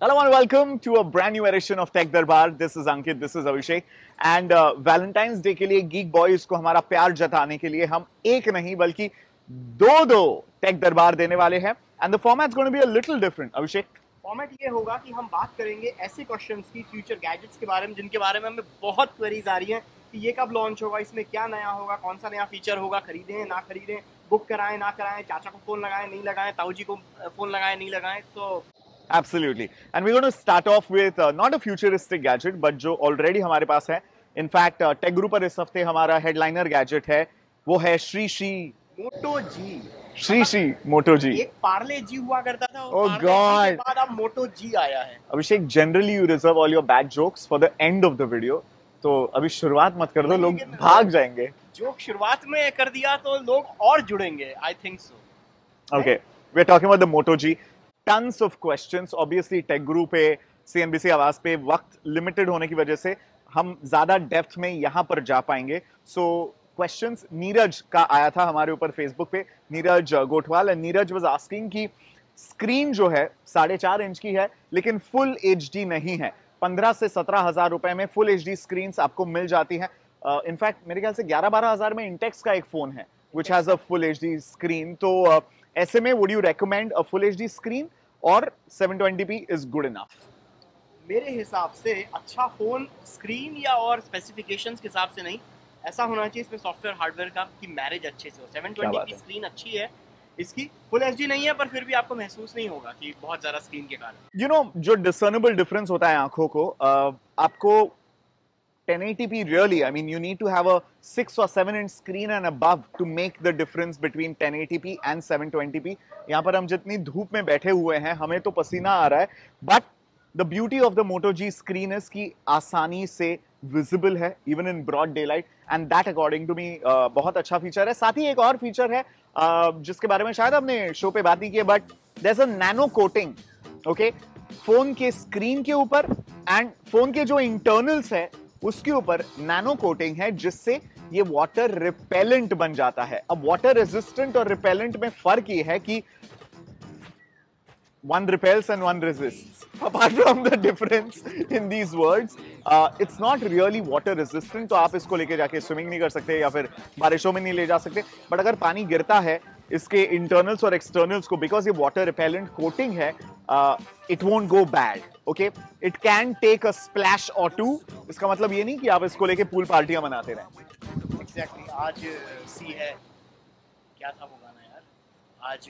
Hello and welcome to a brand new edition of Tech Darbar. This is Ankit, this is Abhishek. And Valentine's Day के लिए Geek Boys को हमारा प्यार जताने के लिए हम एक नहीं बल्कि दो Tech Darbar देने वाले हैं. And the format's going to be a little different. Abhishek? Format ये होगा कि हम बात करेंगे ऐसे क्वेश्चंस की फ्यूचर गैजेट्स के बारे में जिनके बारे में हमें बहुत क्वेरीज आ रही हैं कि ये कब लॉन्च होगा, इसमें क्या नया होगा, कौन सा नया फीचर होगा, खरीदें ना खरीदें, बुक कराएं ना कराएं, चाचा को फोन लगाएं नहीं लगाएं, ताऊ जी को फोन लगाएं नहीं लगाएं. तो Absolutely. And we're going to start off with not a futuristic gadget, but जो already हमारे पास है. In fact, Tech Guru पर इस हफ्ते हमारा headliner gadget है, वो है श्री मोटो जी. श्री मोटो जी. एक पार्ले जी हुआ करता था, Oh God. के बाद अब मोटो जी आया है. अभिषेक, generally you reserve all your bad jokes for the end of the video. तो अभी शुरुआत मत कर दो, लोग भाग जाएंगे. जोक शुरुआत में कर दिया तो लोग और जुड़ेंगे. I think so. Okay, we're talking about the Moto G. Tons of questions. Obviously, Tech Guru पे, CNBC आवाज पे वक्त लिमिटेड होने की वजह से हम ज्यादा डेप्थ में यहाँ पर जा पाएंगे. So questions नीरज का आया था हमारे ऊपर फेसबुक पे, Neeraj Gothwal. And Neeraj was asking कि स्क्रीन जो है 4.5 इंच की है लेकिन फुल एचडी नहीं है. 15 से 17 हजार रुपए में फुल एचडी स्क्रीन आपको मिल जाती है. इनफैक्ट मेरे ख्याल से 11-12 हजार में इंटेक्स का एक फोन है which has a full HD screen. तो ऐसे में would you recommend a full HD screen और 720p is good enough? मेरे हिसाब से अच्छा फोन स्क्रीन या और स्पेसिफिकेशंस के हिसाब से नहीं, ऐसा होना चाहिए इसमें सॉफ्टवेयर हार्डवेयर का कि मैरिज अच्छे से हो. 720p स्क्रीन अच्छी है, इसकी फुल एचडी नहीं है, पर फिर भी आपको महसूस नहीं होगा कि बहुत ज्यादा स्क्रीन के कारण. You know, जो discernible difference होता है आंखों को, आपको 1080p really, I mean, you need to have a 6 or 7 inch screen and above to make the difference between 1080p and 720p. यहाँ पर हम जितनी धूप में बैठे हुए हैं हमें तो पसीना आ रहा है, but the beauty of the Moto G screen is कि आसानी से visible है even in broad daylight, and that according to me बहुत अच्छा फीचर है. साथ ही एक और फीचर है जिसके बारे में शायद हमने शो पे बात नहीं की है, but there's a nano coating, okay, phone के स्क्रीन के ऊपर एंड फोन के जो इंटरनल्स है उसके ऊपर नैनो कोटिंग है जिससे ये वाटर रिपेलेंट बन जाता है. अब वाटर रेजिस्टेंट और रिपेलेंट में फर्क ये है कि one repels and one resists. Apart from the difference in these words, it's not really water resistant. तो आप इसको लेके जाके स्विमिंग नहीं कर सकते या फिर बारिशों में नहीं ले जा सकते. बट अगर पानी गिरता है इसके इंटरनल्स और एक्सटर्नल्स को, बिकॉज ये वाटर रिपेलेंट कोटिंग है, it won't go bad. Okay, it can take a splash or two. इसका मतलब ये नहीं कि आप इसको लेके पूल पार्टियां मनाते रहें. एग्जैक्टली. आज सी है, क्या था वो गाना यार, आज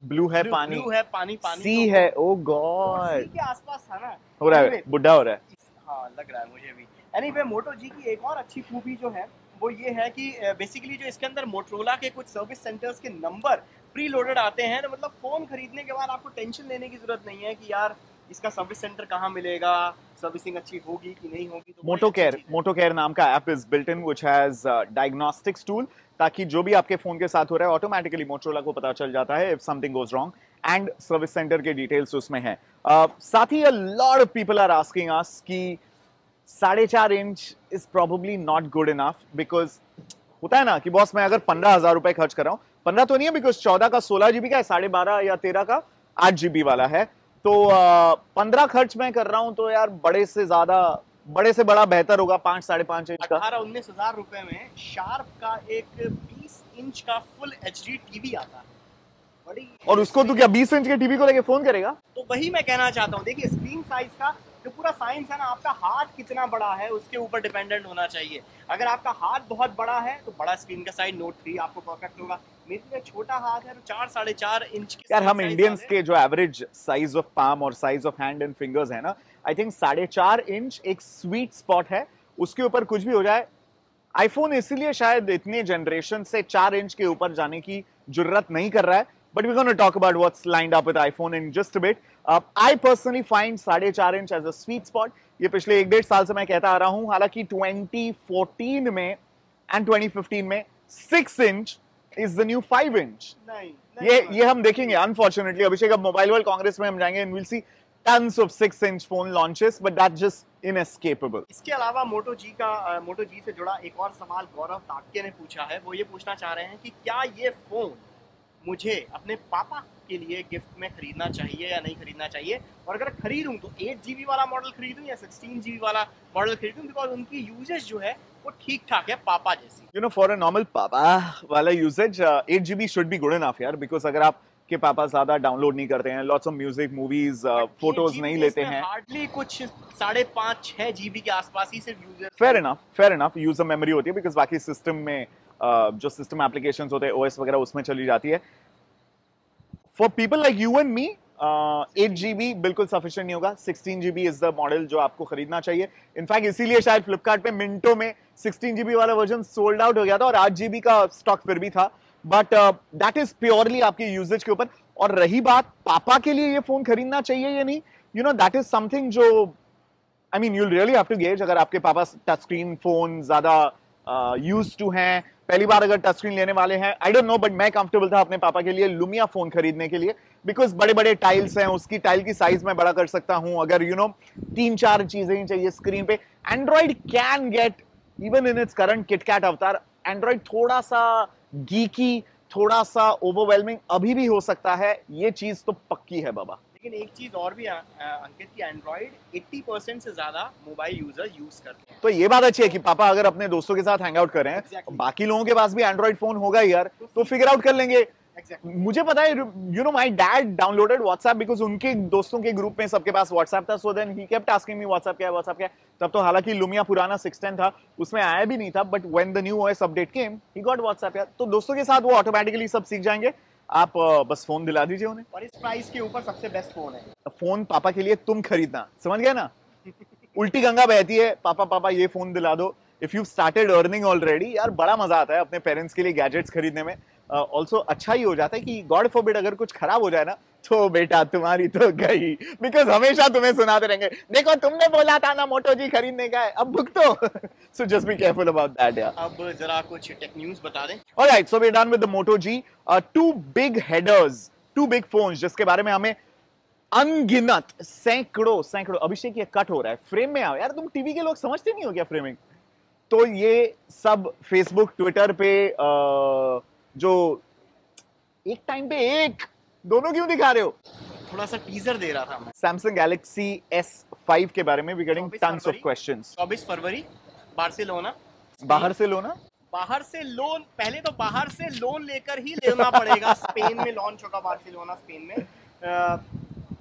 ब्लू है पानी, ब्लू है पानी, पानी सी तो है. ओ गॉड, सी के आसपास था ना. हो रहा है, बुढ़ा हो रहा है. हाँ, लग रहा है मुझे भी. एनीवे, मोटो जी की एक और अच्छी खूबी जो है वो ये है कि बेसिकली जो इसके अंदर मोटरोला के कुछ सर्विस सेंटर्स के नंबर प्री लोडेड आते हैं. तो मतलब फोन खरीदने के बाद आपको टेंशन लेने की जरूरत नहीं है कि यार इसका सर्विस सेंटर कहाँ मिलेगा, सर्विसिंग अच्छी होगी कि नहीं होगी. तो मोटो केयर नाम का app is built in which has diagnostics tool, ताकि जो भी आपके फोन के साथ हो रहा है ऑटोमेटिकली मोटरोला को पता चल जाता है if something goes wrong, and service center के डिटेल्स उसमें है. साथ ही a lot of people are asking us कि 4.5 inch is probably not good enough, because होता है ना कि बॉस मैं अगर 15,000 रुपए खर्च कर रहा हूँ, 15 तो नहीं है बिकॉज 14 का 16 जीबी का है, 12.5 या 13 का 8 जीबी वाला है, तो 15 खर्च मैं कर रहा हूं, तो यार बड़े से बड़ा बेहतर होगा 5-5.5 इंच का. 18-19 हजार रुपए में शार्प का एक 20 इंच का फुल एचडी टीवी आता है. बड़ी, और उसको तो क्या 20 इंच के टीवी को लेके फोन करेगा? तो वही मैं कहना चाहता हूँ. देखिए, स्क्रीन साइज का जो पूरा साइंस है ना, आपका हाथ कितना बड़ा है उसके ऊपर डिपेंडेंट होना चाहिए. अगर आपका हाथ बहुत बड़ा है तो बड़ा स्क्रीन का साइज नोट 3 आपको परफेक्ट होगा. मेरे लिए छोटा हाथ है तो 4-4.5 इंच की. यार हम इंडियंस के जो एवरेज साइज ऑफ पाम और size of hand and fingers है ना, आई थिंक 4.5 इंच एक स्वीट स्पॉट है. उसके ऊपर कुछ भी हो जाए. आईफोन इसीलिए शायद इतने जनरेशन से 4 इंच के ऊपर जाने की जरूरत नहीं कर रहा है. But we're going to talk about what's lined up with iPhone in just a bit. I personally find 4.5 inch as a sweet spot. ये पिछले 1-1.5 साल से मैं कहता आ रहा हूं. हालांकि 2014 में एंड 2015 में 6 inch is the new 5 inch. ये हम देखेंगे अनफॉर्चुनेटली. अभिषेक, अब मोबाइल वर्ल्ड कांग्रेस में हम जाएंगे and we'll see tons of 6 inch phone launches, but that's just inescapable. इसके अलावा मोटो जी से जुड़ा एक और सवाल गौरव ताटके ने पूछा है. वो ये पूछना चाह रहे हैं कि क्या ये फोन मुझे अपने पापा के लिए गिफ्ट में खरीदना चाहिए या नहीं खरीदना चाहिए, और अगर खरीदूं तो 8 GB वाला मॉडल खरीदूं या 16 GB वाला मॉडल खरीदूं, बिकॉज उनकी यूजेज जो है वो ठीक ठाक है पापा जैसी। You know, for a normal पापा वाला usage 8 GB should be good enough यार, बिकॉज अगर आपके पापा ज्यादा डाउनलोड नहीं करते हैं, lots of music, movies, photos नहीं लेते हैं, हार्डली कुछ 5.5-6 GB के आसपास ही सिर्फ user. Fair enough user memory होती है, बिकॉज बाकी सिस्टम में जो सिस्टम एप्लीकेशंस होते हैं ओएस वगैरह उसमें चली जाती है। For people like you and me 8 GB बिल्कुल सफिशिएंट नहीं होगा। 16 GB इज द मॉडल जो आपको खरीदना चाहिए। इनफैक्ट इसीलिए शायद फ्लिपकार्ट पे मिनटों में 16 GB वाला वर्जन सोल्ड आउट हो गया था और 8 GB का स्टॉक फिर भी था, बट दैट इज प्योरली आपके यूजेज के ऊपर। और रही बात पापा के लिए ये फोन खरीदना चाहिए या नहीं, you know that is something जो I mean you'll really have to gauge. अगर आपके पापा टच स्क्रीन फोन ज्यादा यूज्ड टू हैं, पहली बार अगर टच स्क्रीन लेने वाले हैं, आई डोंट नो, बट मैं कंफर्टेबल था अपने पापा के लिए लुमिया फोन खरीदने के लिए, बिकॉज बड़े बड़े टाइल्स हैं, उसकी टाइल की साइज मैं बड़ा कर सकता हूं। अगर यू नो 3-4 चीजें ही चाहिए स्क्रीन पे, Android can get even in its current KitKat अवतार, एंड्रॉइड थोड़ा सा गीकी, थोड़ा सा ओवरवेलमिंग अभी भी हो सकता है, ये चीज तो पक्की है बाबा। लेकिन एक चीज और भी अंकित की एंड्रॉइड 80% से ज्यादा मोबाइल यूजर यूज करते हैं। तो ये बात अच्छी है कि पापा अगर अपने दोस्तों के साथ हैंग आउट कर रहे हैं, Exactly. बाकी लोगों के पास भी एंड्रॉइड फोन होगा यार, तो फिगर आउट कर लेंगे। Exactly. मुझे पता है, you know my dad downloaded WhatsApp because उनके दोस्तों के ग्रुप में सबके पास व्हाट्सएप था, so then he kept asking me WhatsApp क्या है, व्हाट्सएप क्या है। तब तो हालांकि लुमिया पुराना 610 था, उसमें आया भी नहीं था, but when the new OS update came he got WhatsApp यार। तो दोस्तों के साथ वो ऑटोमेटिकली सब सीख जाएंगे। आप बस फोन दिला दीजिए उन्हें, और इस प्राइस के ऊपर सबसे बेस्ट फोन है। फोन पापा के लिए तुम खरीदना, समझ गए ना? उल्टी गंगा बहती है, पापा पापा ये फोन दिला दो। If you started earning already, यार बड़ा मजा आता है अपने पेरेंट्स के लिए गैजेट्स खरीदने में। ऑल्सो अच्छा ही हो जाता है कि गॉड फॉरबिड अगर कुछ खराब हो जाए ना, तो बेटा तुम्हारी तो गई, बिकॉज हमेशा तुम्हें सुनाते रहेंगे, देखो तुमने बोला था ना मोटो जी खरीदने का है, अब भुगतो। So just be careful about that यार। अब जरा कुछ टेक न्यूज बता दें। Alright, so we are done with the Moto G. 2 big headers, 2 big phones, जिसके बारे में हमें अनगिनत सैकड़ों अभिषेक ये कट हो रहा है, फ्रेम में आओ यार, तुम टीवी के लोग समझते नहीं हो क्या फ्रेमिंग? तो ये सब फेसबुक ट्विटर पे जो एक टाइम पे एक दोनों क्यों दिखा रहे हो? थोड़ा सा टीजर दे रहा था मैं। सैमसंग गैलेक्सी S5 के बारे में वी गेटिंग 24 टन्स ऑफ फरवरी। क्वेश्चंस। 24 फरवरी बार्सिलोना। बाहर से लो ना, बाहर से लोन, पहले तो बाहर से लोन लेकर ही लेना पड़ेगा। स्पेन में लॉन्च होगा बार्सिलोना, स्पेन में।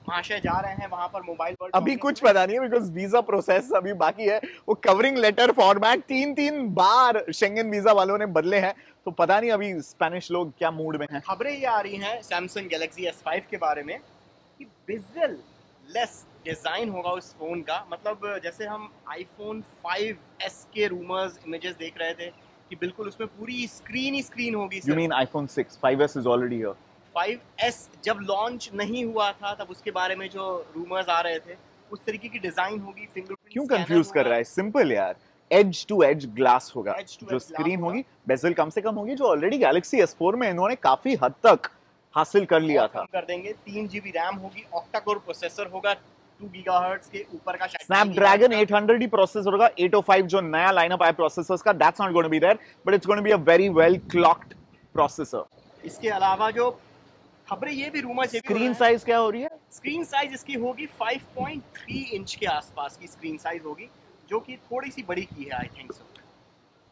महाशय जा रहे हैं वहां पर मोबाइल वर्ल्ड। अभी कुछ पता नहीं है बिकॉज वीजा प्रोसेस अभी बाकी है। वो कवरिंग लेटर फॉर्मेट 3-3 बार शेंगन वीजा वालों ने बदले हैं, तो पता नहीं अभी स्पेनिश लोग क्या मूड में हैं। खबरें ये आ रही हैं सैमसंग गैलेक्सी S5 के बारे में कि बेजल लेस डिजाइन होगा उस फोन का। मतलब जैसे हम आईफोन 5S के रूमर्स इमेजेस देख रहे थे कि बिल्कुल उसमें पूरी स्क्रीन ही स्क्रीन होगी। You mean iPhone 6? 5S is already here. 5S जब लॉन्च नहीं हुआ था तब उसके बारे में जो रूमर्स आ रहे थे उस तरीके की डिजाइन होगी। फिंगरप्रिंट क्यों कंफ्यूज कर रहा है? सिंपल यार, एज टू एज ग्लास होगा, Edge to जो edge स्क्रीन glass होगी बेजल कम से कम होगी, जो ऑलरेडी गैलेक्सी S4 में इन्होंने काफी हद तक हासिल कर लिया था। कर देंगे। 3 GB रैम होगी, ऑक्टा कोर प्रोसेसर होगा, 2 GHz के ऊपर का स्नैपड्रैगन 800 ही प्रोसेसर होगा। 805 जो नया लाइनअप आया प्रोसेसर्स का, that's not going to be there, but it's going to be a very well clocked processor. इसके अलावा जो खबरें ये भी रूमर्स, स्क्रीन साइज क्या हो रही है? स्क्रीन साइज इसकी होगी 5.3 इंच के आसपास की स्क्रीन साइज होगी, जो कि थोड़ी सी बड़ी की है I think so.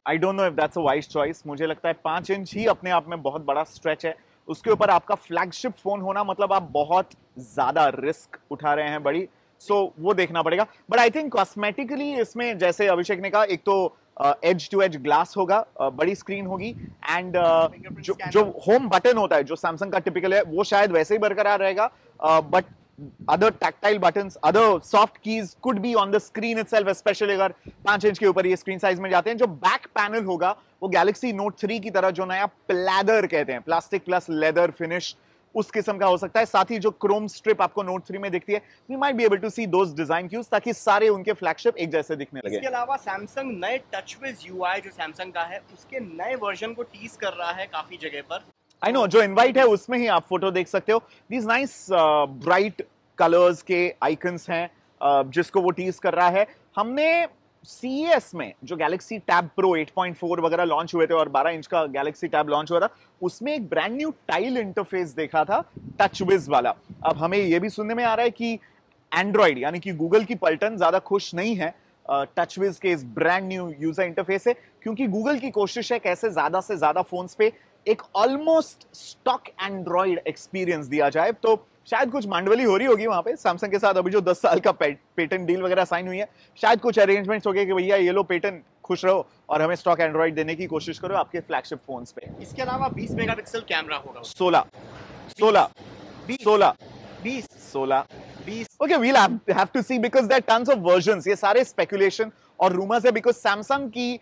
I don't know if that's a wise choice. मुझे लगता है 5 इंच ही अपने आप में बहुत बड़ा स्ट्रेच है। उसके ऊपर आपका फ्लैगशिप फोन होना मतलब आप बहुत ज्यादा रिस्क उठा रहे हैं बड़ी, सो वो देखना पड़ेगा। बट आई थिंक कॉस्मेटिकली इसमें जैसे अभिषेक ने कहा, एक तो एज टू एज ग्लास होगा, बड़ी स्क्रीन होगी, एंड जो होम बटन होता है जो सैमसंग का टिपिकल है वो शायद वैसे ही बरकरार रहेगा, but other tactile buttons, other soft keys could be on the screen itself, especially अगर 5 इंच के ऊपर ये स्क्रीन साइज में जाते हैं। जो बैक पैनल होगा वो गैलेक्सी नोट 3 की तरह जो नया प्लैदर कहते हैं, प्लास्टिक प्लस लेदर फिनिश, उस किस्म का हो सकता है। साथ ही जो क्रोम स्ट्रिप आपको नोट 3 में दिखती है, we might be able to see those design cues, ताकि सारे उनके फ्लैगशिप एक जैसे दिखने लगे। इसके अलावा सैमसंग नए टचविज UI जो सैमसंग का है उसके नए वर्जन को टीज कर रहा है काफी जगह पर। आई नो, जो इनवाइट है उसमें ही आप फोटो देख सकते हो। दीज नाइस ब्राइट कलर्स के आइकन्स हैं जिसको वो टीज कर रहा है। हमने CES में जो गैलेक्सी टैब प्रो 8.4 वगैरह लॉन्च हुए थे और 12 इंच का गैलेक्सी टैब लॉन्च हुआ था, उसमें एक ब्रांड न्यू टाइल इंटरफेस देखा था टचविज वाला। अब हमें यह भी सुनने में आ रहा है कि एंड्रॉइड यानी कि गूगल की पलटन ज्यादा खुश नहीं है टचविज के इस ब्रांड न्यू यूजर इंटरफेस से, क्योंकि गूगल की कोशिश है कैसे ज्यादा से ज्यादा फोन्स पे एक ऑलमोस्ट स्टॉक एंड्रॉइड एक्सपीरियंस दिया जाए। तो शायद कुछ मांडवली हो रही होगी वहां पे सैमसंग के साथ, अभी जो 10 साल का पेटेंट डील वगैरह साइन हुई है, शायद कुछ अरेंजमेंट्स हो गए कि भैया ये लो पेटेंट, खुश रहो और हमें स्टॉक एंड्रॉइड देने की कोशिश करो आपके फ्लैगशिप फोन्स पे। इसके अलावा 20 मेगापिक्सल कैमरा होगा। 16 16 20 16 20 16 20 Okay, we'll have to see because there are tons of versions. ये सारे speculation और rumors है because Samsung की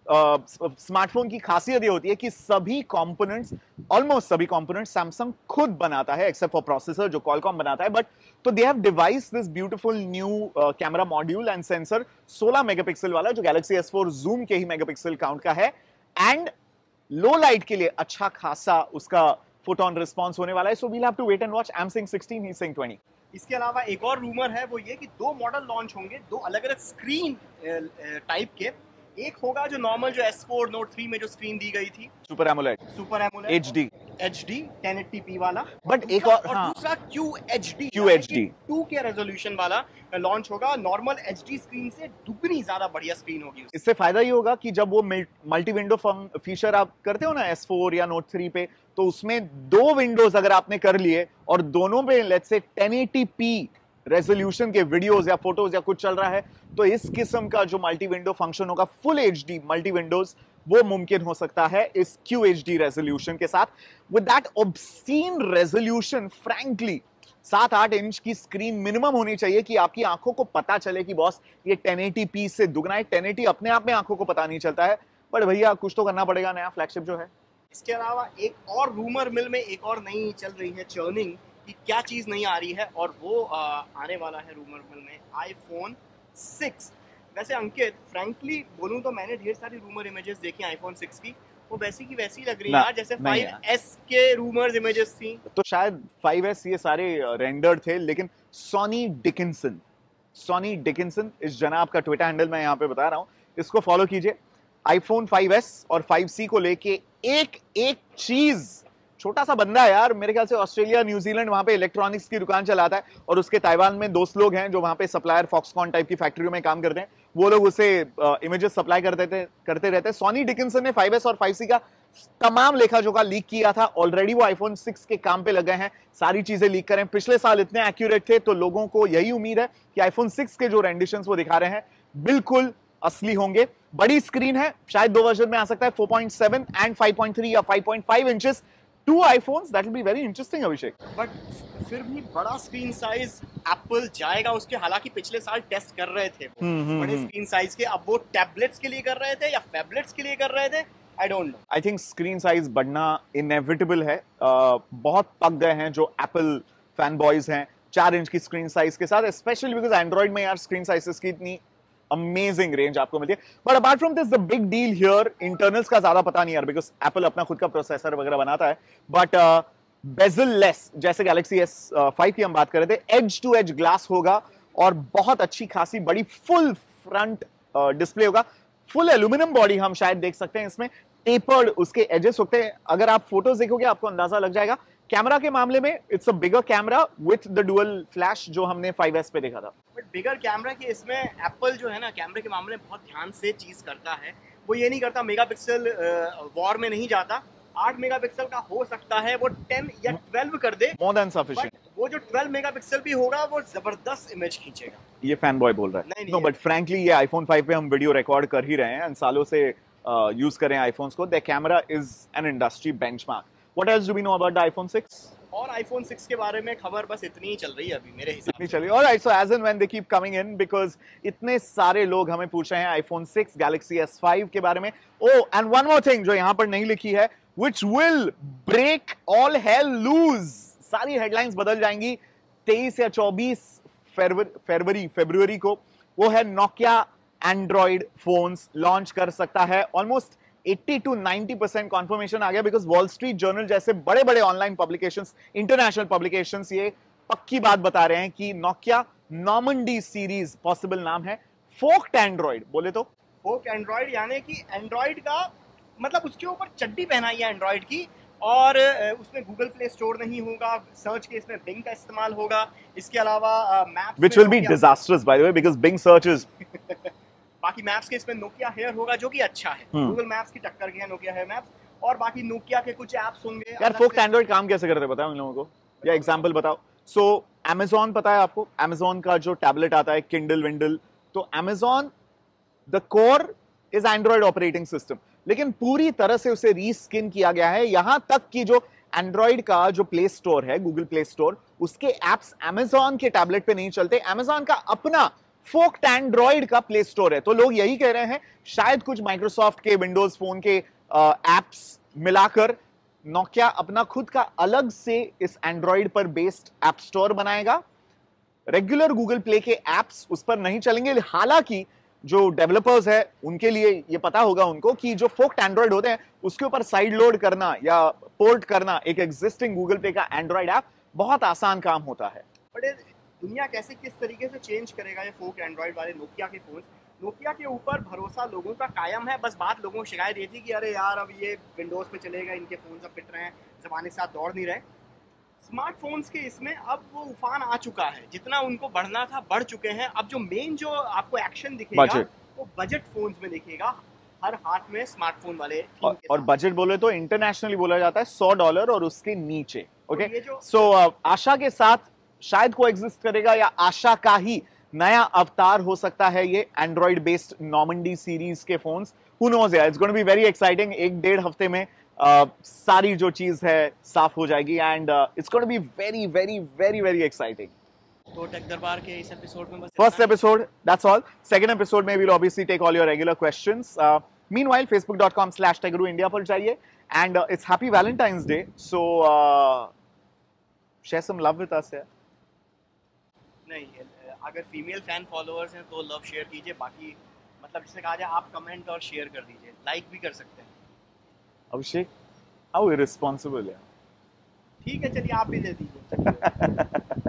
स्मार्टफोन की खासियत ये होती है कि सभी कंपोनेंट्स, ऑलमोस्ट सभी कंपोनेंट्स सैमसंग खुद बनाता है एक्सेप्ट फॉर प्रोसेसर जो क्वालकॉम बनाता है। बट तो they have devised this beautiful new camera module and sensor 16 megapixel वाला जो गैलेक्सी S4 जूम के ही मेगापिक्सल काउंट का है, एंड लो लाइट के लिए अच्छा खासा उसका फुट ऑन रिस्पॉन्स होने वाला है। So we'll have to wait and watch. I am saying 16, he is saying 20। इसके अलावा एक और रूमर है, वो ये कि 2 मॉडल लॉन्च होंगे, 2 अलग अलग स्क्रीन टाइप के। एक होगा जो नॉर्मल जो S4 Note 3 में जो स्क्रीन दी गई थी, सुपर एमोलेड HD 1080p वाला, बट एक और हाँ, दूसरा QHD 2 के रेजोल्यूशन वाला लॉन्च होगा। नॉर्मल HD स्क्रीन से दुगनी ज्यादा बढ़िया स्क्रीन होगी। इससे फायदा ये होगा कि जब वो मल्टी विंडो फीचर आप करते हो ना S4 या Note 3 पे, तो उसमें 2 विंडोज अगर आपने कर लिए और दोनों पे लेट्स से 1080p रेजोल्यूशन के वीडियोस या फोटोज या कुछ चल रहा है, तो इस किस्म का जो मल्टी विंडो फंक्शन होगा फुल HD मल्टी विंडोज, वो मुमकिन हो सकता है इस QHD रेजोल्यूशन के साथ। With that obscene resolution, frankly 7-8 inch की स्क्रीन मिनिमम होनी चाहिए कि आपकी आंखों को पता चले कि बॉस ये 1080p से दुगना है। 1080 अपने आप में आंखों को पता नहीं चलता है, बट भैया कुछ तो करना पड़ेगा नया फ्लैगशिप जो है। इसके अलावा एक और रूमर मिल में एक और नई चल रही है चर्निंग कि क्या चीज नहीं आ रही है, और वो आने वाला है रूमर मिल में iPhone 6। वैसे अंकित, फ्रैंकली बोलूं तो मैंने ढेर सारी रूमर इमेजेस देखी iPhone 6 की, वो वैसी की वैसी लग रही है यार, जैसे 5S के रूमर्स इमेजेस थी। तो शायद 5S ये सारे रेंडर्ड थे, लेकिन सॉनी डिकिंसन इस जनाब का ट्विटर हैंडल मैं यहाँ पे बता रहा हूँ, इसको फॉलो कीजिए। iPhone 5S और 5C को लेके एक चीज, छोटा सा बंदा है यार, मेरे ख्याल से ऑस्ट्रेलिया न्यूजीलैंड वहां पे इलेक्ट्रॉनिक्स की दुकान चलाता है, और उसके ताइवान में दोस्त लोग हैं जो वहां पे सप्लायर फॉक्सकॉन टाइप की फैक्ट्रियों में काम करते हैं, वो लोग उसे इमेजेस सप्लाई करते रहते हैं। सॉनी डिकिंसन ने 5S और 5C का तमाम लेखा जोखा लीक किया था। ऑलरेडी वो iPhone 6 के काम पे लगे हैं, सारी चीजें लीक करें। पिछले साल इतने एक्यूरेट थे, तो लोगों को यही उम्मीद है कि iPhone 6 के जो रेंडिशंस वो दिखा रहे हैं बिल्कुल असली होंगे। बड़ी स्क्रीन है, शायद 2 वर्जन में आ सकता है, 4.7 एंड 5.3 या 5.5 inches. 2 iPhones, that will be very interesting, Abhishek. But फिर भी बड़ा स्क्रीन साइज एप्पल जाएगा उसके, हालांकि पिछले साल टेस्ट कर रहे थे वो बड़े स्क्रीन साइज के, अब वो टैबलेट्स के लिए कर रहे थे या फैबलेट्स के लिए कर रहे थे, आई don't no. I think screen size बढ़ना इनएविटेबल है। बहुत पक गए हैं जो एप्पल फैन बॉयज हैं 4 इंच की स्क्रीन साइज के साथ, स्पेशली बिकॉज एंड्रॉइड में यार स्क्रीन साइजेस की इतनी अमेजिंग रेंज आपको मिलती है। But apart from this the big deal here, internals का ज्यादा पता नहीं यार, बिकॉज एप्पल अपना खुद का प्रोसेसर वगैरह बनाता है। बट बेजल लेस, जैसे गैलेक्सी S5 की हम बात कर रहे थे, एज टू एज ग्लास होगा और बहुत अच्छी खासी बड़ी फुल फ्रंट डिस्प्ले होगा। फुल एल्यूमिनियम बॉडी हम शायद देख सकते हैं इसमें, टेपर्ड उसके एजेस होते हैं। अगर आप फोटोज देखोगे आपको अंदाजा लग जाएगा। कैमरा के मामले में it's a bigger camera with the dual flash जो हमने 5S पे देखा था। बट बिगर कैमरा के इसमें एप्पल जो है ना, कैमरे के मामले में बहुत ध्यान से चीज करता है। वो ये नहीं करता मेगापिक्सल वॉर में नहीं जाता, 8 मेगापिक्सल का हो सकता है वो 10 या 12 कर दे, मोर देन सफिशिएंट। वो जो 12 मेगापिक्सल भी होगा वो जबरदस्त इमेज खींचेगा। ये फैन बॉय बोल रहा है। नहीं, नो, बट फ्रैंकली ये iPhone 5 पे हम वीडियो रिकॉर्ड कर ही रहे हैं, सालों से यूज कर रहे हैं iPhones को। The camera is an industry benchmark. What else do we know about the iPhone 6? और iPhone 6 के बारे में खबर बस इतनी ही चल रही है अभी मेरे हिसाब से। चलिए, alright, so as and when they keep coming in, because इतने सारे लोग हमें पूछ रहे हैं iPhone 6, Galaxy S5 के बारे में। ओह, एंड वन मोर थिंग जो यहां पर नहीं लिखी है, which will break all hell loose, सारी हेडलाइंस बदल जाएंगी 23 या 24 फरवरी को। वो है नोकिया एंड्रॉइड फोन्स लॉन्च कर सकता है। ऑलमोस्ट 80 to 90% कॉन्फर्मेशन आ गया, बिकॉज वॉल स्ट्रीट जर्नल जैसे बड़े बड़े ऑनलाइन पब्लिकेशंस, इंटरनेशनल पब्लिकेशंस ये पक्की बात बता रहे हैं कि नोकिया नॉर्मंडी सीरीज, पॉसिबल नाम है, फोक्ड एंड्रॉइड बोले तो? फोक एंड्रॉइड यानी कि एंड्रॉइड का मतलब उसके ऊपर चड्डी पहनाई है एंड्रॉइड की, और उसमें गूगल प्ले स्टोर नहीं होगा, सर्च के इसमें बिंग का इस्तेमाल होगा, इसके अलावा maps Which will be disastrous by the way because Bing search is बाकी मैप्स के इसमें नोकिया हेयर होगा जो कि अच्छा है, गूगल मैप्स की टक्कर के है नोकिया हेयर मैप्स, और बाकी नोकिया के कुछ ऐप्स होंगे। यार फोक्ड एंड्रॉइड काम कैसे करते हैं बताओ इन लोगों को, या एग्जांपल बताओ। सो Amazon पता है आपको, Amazon का जो टैबलेट आता है Kindle विंडल, तो Amazon the core is Android operating system, लेकिन पूरी तरह से उसे रीस्किन किया गया है, यहां तक कि जो एंड्रॉइड का जो प्ले स्टोर है, गूगल प्ले स्टोर, उसके एप्स Amazon के टैबलेट पे नहीं चलते। Amazon का अपना फोक्ड एंड्रॉइड का प्ले स्टोर है। तो लोग यही कह रहे हैं शायद कुछ माइक्रोसॉफ्ट के विंडोज फोन के एप्स मिलाकर नोकिया अपना खुद का अलग से इस एंड्रॉइड पर बेस्ड ऐप स्टोर बनाएगा। रेगुलर गूगल प्ले के एप्स उस पर नहीं चलेंगे, हालांकि जो डेवलपर्स है उनके लिए ये पता होगा उनको कि जो फोक्ड एंड्रॉइड होते हैं उसके ऊपर साइड लोड करना या पोर्ट करना एक एग्जिस्टिंग गूगल पे का एंड्रॉइड ऐप बहुत आसान काम होता है। बट दुनिया कैसे किस तरीके से चेंज करेगा ये फोक एंड्रॉइड वाले नोकिया के फोन? नोकिया के ऊपर भरोसा लोगों का कायम है, बस बात लोगों को शिकायत ये थी कि अरे यार अब ये विंडोज पे चलेगा, इनके फोन सब पिट रहे हैं, जमाने के साथ दौड़ नहीं रहे। स्मार्टफोन्स के इसमें अब वो उफान आ चुका है, जितना उनको बढ़ना था बढ़ चुके हैं। अब जो मेन जो आपको एक्शन दिखेगा वो बजट फोन्स में दिखेगा, हर हाथ में स्मार्टफोन वाले। और बजट बोले तो इंटरनेशनली बोला जाता है $100 और उसके नीचे। ओके, सो आशा के साथ शायद को एग्जिस्ट करेगा, या आशा का ही नया अवतार हो सकता है ये एंड्रॉइड बेस्ड नॉर्मंडी सीरीज के फोन्स। हु नोज यार, it's going to be very exciting. 1-1.5 हफ्ते में सारी जो चीज है साफ हो जाएगी, and it's going to be very very very very exciting. तो टेक दरबार के इस एपिसोड में बस first episode, that's all. Second episode में we'll obviously take all your regular questions. Meanwhile, facebook.com/techguruindia पर जाइए, and it's happy Valentine's Day, so share some love with us. नहीं, अगर फीमेल फैन फॉलोअर्स हैं तो लव शेयर कीजिए, बाकी मतलब जिसे कहा जाए आप कमेंट और शेयर कर दीजिए, लाइक भी कर सकते हैं। अभिषेक, how irresponsible है। ठीक है, चलिए आप भी दे दीजिए।